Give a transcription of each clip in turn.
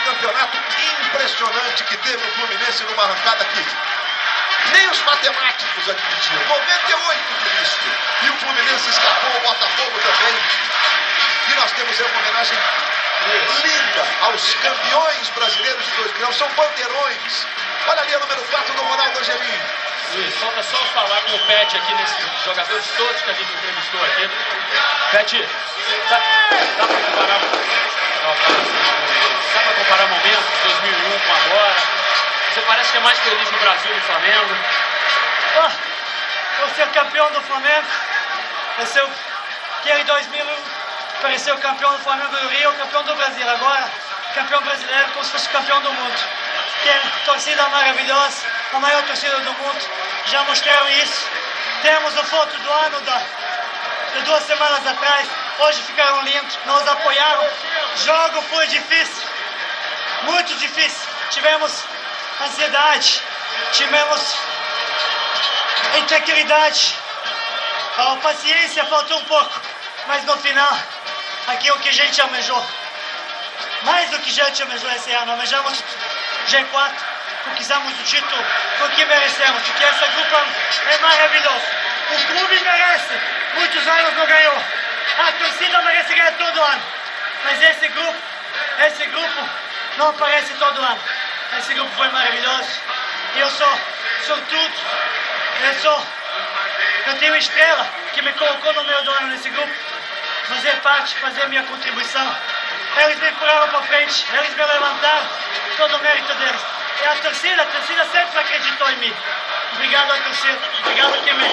campeonato impressionante que teve o Fluminense numa arrancada aqui. Nem os matemáticos admitiam. 98 por isso. E o Fluminense escapou, o Botafogo também. E nós temos aí uma homenagem linda aos campeões brasileiros de 2009. São bandeirões. Olha ali a número 4 do Ronaldo Angelim. Luiz, falta só falar com o Pet aqui nesses jogadores todos que a gente entrevistou aqui. Pet, dá para comparar momentos de 2001 com agora? Você parece que é mais feliz no Brasil e no Flamengo. Por ser campeão do Flamengo, que em 2001 pareceu campeão do Flamengo do Rio, campeão do Brasil. Agora, campeão brasileiro como se fosse campeão do mundo. Que é torcida maravilhosa, a maior torcida do mundo. Já mostraram isso. Temos o foto do ano de 2 semanas atrás. Hoje ficaram lindos, nos apoiaram. O jogo foi difícil, muito difícil. Tivemos ansiedade, tivemos intranquilidade, a paciência faltou um pouco, mas no final, aquilo que a gente almejou, mais do que a gente almejou esse ano, almejamos G4, conquistamos o título, porque merecemos, porque essa grupo é maravilhosa, o clube merece, muitos anos não ganhou, a torcida merece ganhar todo ano, mas esse grupo não aparece todo ano. Esse grupo foi maravilhoso. Eu sou sortudo. Eu tenho uma estrela que me colocou no meio do ano nesse grupo. Fazer parte, fazer minha contribuição. Eles me empurraram para frente. Eles me levantaram. Todo o mérito deles. E a torcida sempre acreditou em mim. Obrigado à torcida. Obrigado que me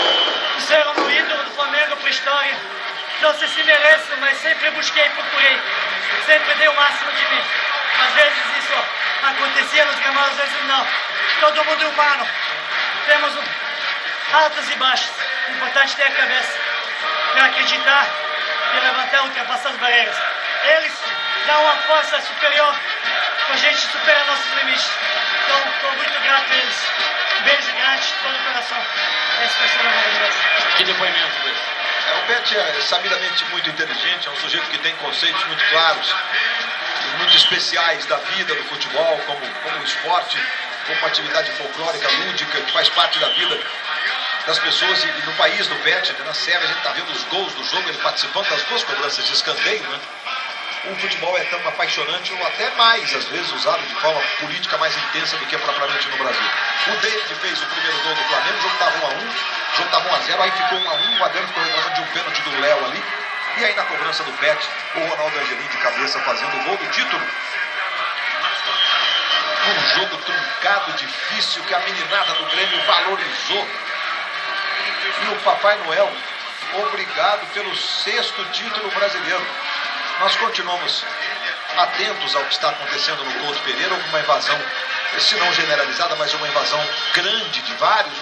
puseram no ídolo do Flamengo para a história. Não sei se mereço, mas sempre busquei e procurei. Sempre dei o máximo de mim. Às vezes isso acontecia nos gramados, às vezes não. Todo mundo é humano. Temos altos e baixos. O importante é ter a cabeça para acreditar e levantar, ultrapassar as barreiras. Eles dão uma força superior para a gente superar nossos limites. Então, estou muito grato a eles. Um beijo grande de todo o coração. Essa pessoa é maravilhosa. Que depoimento, Luiz. O Pet é sabidamente muito inteligente, é um sujeito que tem conceitos muito claros, muito especiais da vida do futebol, como um esporte, como uma atividade folclórica, lúdica, que faz parte da vida das pessoas. E no país do Pet, na Serra, a gente está vendo os gols do jogo, ele participando das 2 cobranças de escanteio, né? O futebol é tão apaixonante, ou até mais, às vezes, usado de forma política mais intensa do que propriamente no Brasil. O David fez o primeiro gol do Flamengo, o jogo estava 1-1, o jogo estava 1-0, aí ficou 1-1, o Adriano ficou reclamando de um pênalti do Léo ali. E aí na cobrança do Pet, o Ronaldo Angelim de cabeça fazendo o gol do título. Um jogo truncado, difícil, que a meninada do Grêmio valorizou. E o Papai Noel, obrigado pelo 6º título brasileiro. Nós continuamos atentos ao que está acontecendo no Couto Pereira. Houve uma invasão, se não generalizada, mas uma invasão grande de vários